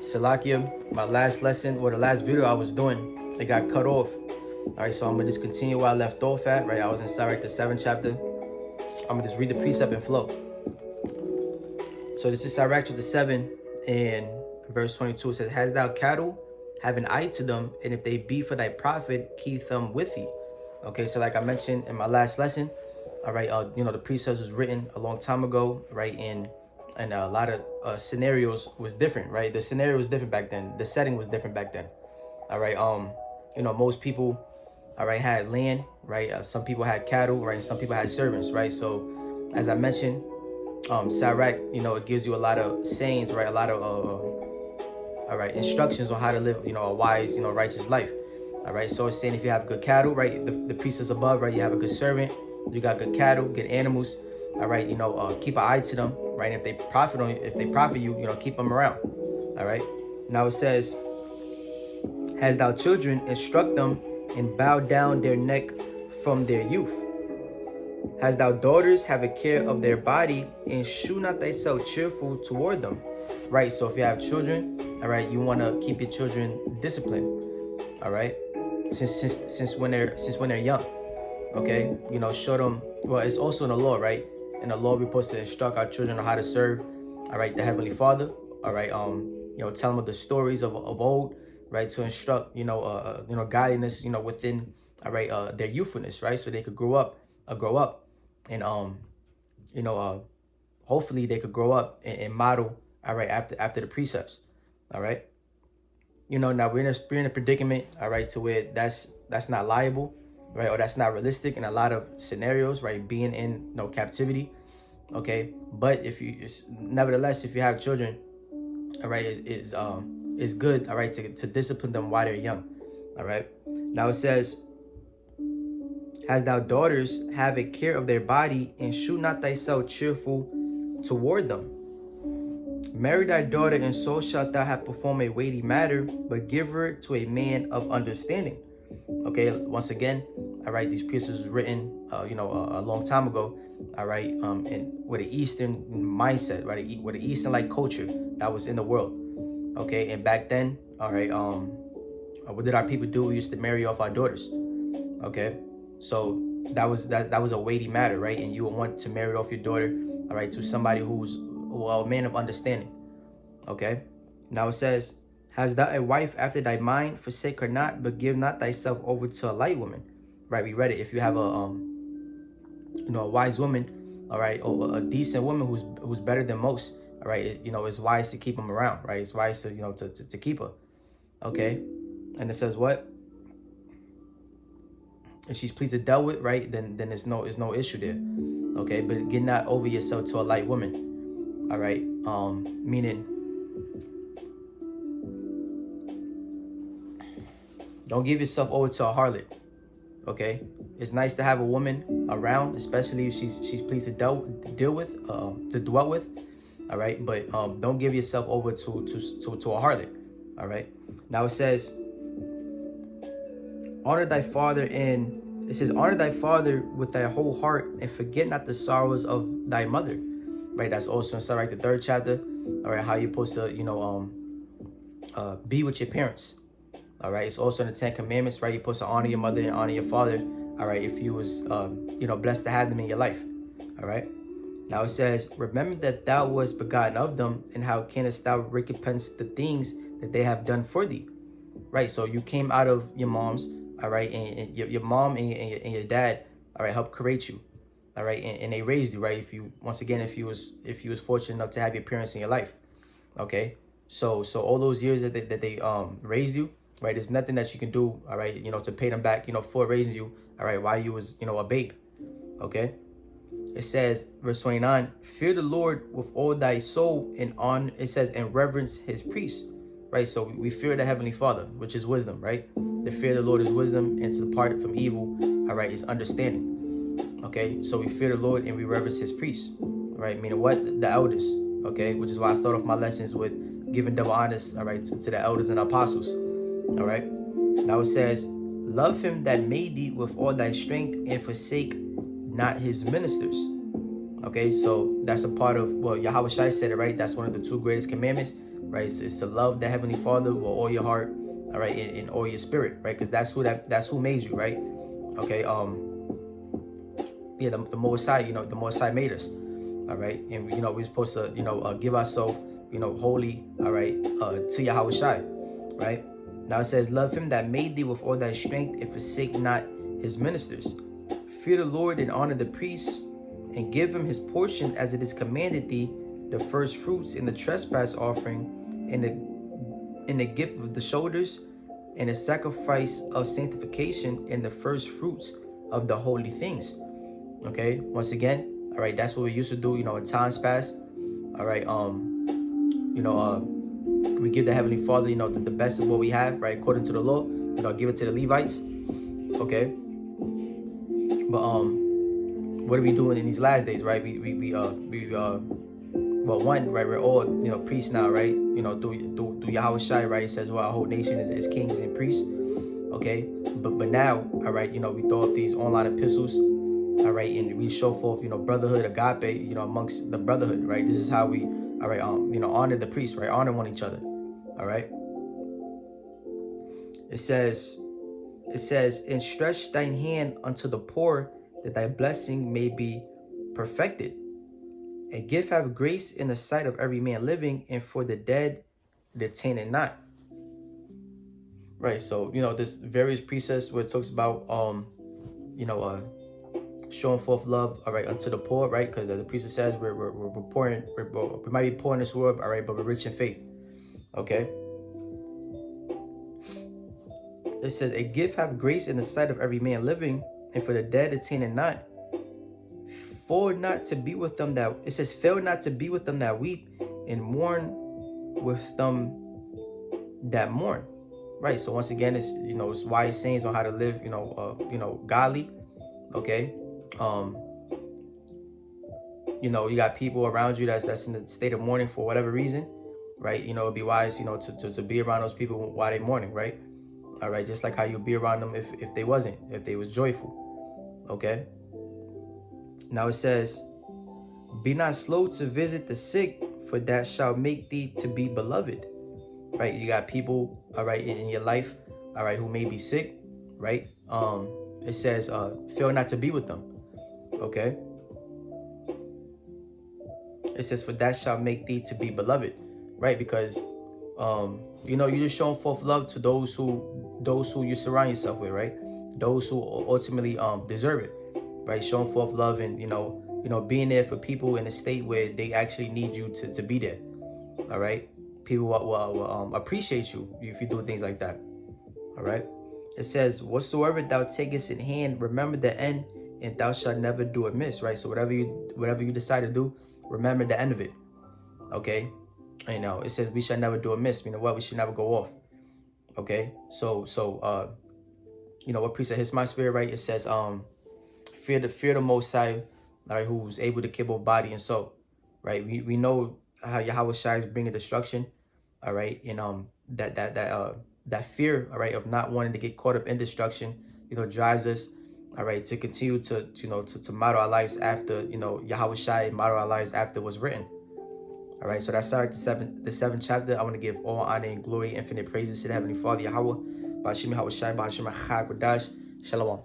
Salakia, my last lesson or the last video I was doing, it got cut off. All right, so I'm gonna just continue where I left off at. Right, I was in Sirach the 7th chapter. I'm gonna just read the precept and flow. So this is Sirach chapter 7 and verse 22. It says, "Has thou cattle? Have an eye to them, and if they be for thy profit, keep them with thee." Okay, so like I mentioned in my last lesson, all right, the precepts was written a long time ago, right? And a lot of scenarios was different, right? The scenario was different back then. The setting was different back then. All right, most people, all right, had land, right? Some people had cattle, right? Some people had servants, right? So, as I mentioned, Sirach, it gives you a lot of sayings, right? A lot of all right, instructions on how to live, a wise, righteous life. All right, so it's saying if you have good cattle, right, the precepts above, right, you have a good servant, you got good cattle, good animals. All right, keep an eye to them, right? If they profit you, keep them around. All right. Now it says, "Has thou children, instruct them, and bow down their neck from their youth. Has thou daughters, have a care of their body, and shew not thyself cheerful toward them." Right. So if you have children, all right, you want to keep your children disciplined. All right. Since when they're young. Okay. Show them. Well, it's also in the law, right? In the law, we're supposed to instruct our children on how to serve, all right, the Heavenly Father. All right. Tell them of the stories of old, right? To instruct, godliness, within, all right, their youthfulness, right? So they could grow up, and hopefully they could grow up and model, all right, after the precepts, all right. Now we're in a predicament, all right, to where that's not liable, right, or that's not realistic in a lot of scenarios, right, being in captivity. Okay, but nevertheless, if you have children, all right, is good, all right, to discipline them while they're young. All right. Now it says, "Has thou daughters, have a care of their body, and shew not thyself cheerful toward them. Marry thy daughter, and so shalt thou have performed a weighty matter, but give her to a man of understanding." Okay, once again, all right, these precepts was written, a long time ago, all right, and with an Eastern mindset, right, with an Eastern like culture that was in the world. Okay, and back then, all right, what did our people do? We used to marry off our daughters. Okay, so that was a weighty matter, right? And you would want to marry off your daughter, all right, to somebody who's a man of understanding. Okay, now it says, "Has thou a wife after thy mind? Forsake her not, but give not thyself over to a light woman." Right, we read it. If you have a wise woman, all right, or a decent woman who's better than most, all right, it's wise to keep them around, right? It's wise to to keep her. Okay, and it says what? If she's pleased to dealt with, right, then there's no issue there. Okay, but get not over yourself to a light woman. All right, meaning don't give yourself over to a harlot. Okay, it's nice to have a woman around, especially if she's pleased to deal with, to dwell with. All right, but don't give yourself over to a harlot. All right. Now it says, "Honor thy father," and it says, "Honor thy father with thy whole heart, and forget not the sorrows of thy mother." Right. That's also in Sirach the 3rd chapter. All right, how you're supposed to be with your parents. All right, it's also in the 10 Commandments, right? You're supposed to honor your mother and honor your father. All right, if you was blessed to have them in your life. All right. Now it says, "Remember that thou wast begotten of them, and how canst thou recompense the things that they have done for thee?" Right. So you came out of your mom's, all right, and your mom and your dad, all right, helped create you, all right, and they raised you, right? If you was fortunate enough to have your parents in your life, okay. So all those years that they raised you, right, there's nothing that you can do, all right, to pay them back, for raising you, all right, while you was a babe. Okay. It says, verse 29, "Fear the Lord with all thy soul, and on it says, and reverence his priests." Right, so we fear the Heavenly Father, which is wisdom, right? The fear of the Lord is wisdom, and to depart from evil, all right, is understanding. Okay, so we fear the Lord and we reverence his priests, right? Meaning what? The elders. Okay, which is why I start off my lessons with giving double honors, all right, to the elders and apostles. All right. Now it says, "Love him that made thee with all thy strength, and forsake not his ministers." Okay, so that's a part of, well, Yahweh Shai said it, right? That's one of the 2 greatest commandments. right? It's to love the Heavenly Father with all your heart, all right, and all your spirit, right? Because that's who made you, right? Okay. Yeah, the Most High, the Most High made us, all right, and we're supposed to, give ourselves, holy, all right, to Yahweh Shai, right? Now it says, love him that made thee with all thy strength, and forsake not his ministers. Fear the Lord and honor the priests, and give him his portion as it is commanded thee, the first fruits in the trespass offering, in the gift of the shoulders, and the sacrifice of sanctification, and the first fruits of the holy things. Okay, once again, all right, that's what we used to do, in times past. All right, we give the Heavenly Father, the best of what we have, right, according to the law. Give it to the Levites. Okay, but what are we doing in these last days, right? Well, one, right, we're all, priests now, right? Through Yahweh Shai, right? It says, well, our whole nation is kings and priests. Okay, but now, all right, we throw up these online epistles, all right, and we show forth, brotherhood, agape, amongst the brotherhood, right? This is how we, all right, honor the priests, right? Honor one each other, all right? It says, and stretch thine hand unto the poor, that thy blessing may be perfected. And give have grace in the sight of every man living, and for the dead detain it not. Right, so there's various precepts where it talks about showing forth love, all right, unto the poor, right? Because as the priest says, we're poor, we might be poor in this world, all right, but we're rich in faith. Okay. It says, a gift have grace in the sight of every man living, and for the dead detain it not. Fail not to be with them that weep, and mourn with them that mourn. Right. So once again, it's it's wise sayings on how to live, godly. Okay. You got people around you that's in the state of mourning for whatever reason, right? It'd be wise, to be around those people while they're mourning, right? All right, just like how you'd be around them if they was joyful. Okay. Now it says, be not slow to visit the sick, for that shall make thee to be beloved. Right? You got people, all right, in your life, all right, who may be sick, right? It says, fail not to be with them. Okay. It says, for that shall make thee to be beloved, right? Because you're just showing forth love to those who you surround yourself with, right? Those who ultimately deserve it, right? Showing forth love, and being there for people in a state where they actually need you to be there. All right, people will appreciate you if you do things like that. All right. It says, whatsoever thou takest in hand, remember the end, and thou shalt never do amiss. Right. So whatever you decide to do, remember the end of it. Okay. It says we shall never do amiss. We should never go off. Okay. So what precept hits my spirit, right? It says fear the Most High, right, who's able to kill both body and soul. Right. We know how Yahweh Shai is bringing destruction. All right. And that fear, all right, of not wanting to get caught up in destruction, drives us, all right, to continue to model our lives after, Yahweh Shai, model our lives after what's written. All right, so that's the seventh chapter. I want to give all honor and glory, infinite praises to the Heavenly Father, Yahweh, Bashim Yahweh Shai, Bashim Chag Shalom.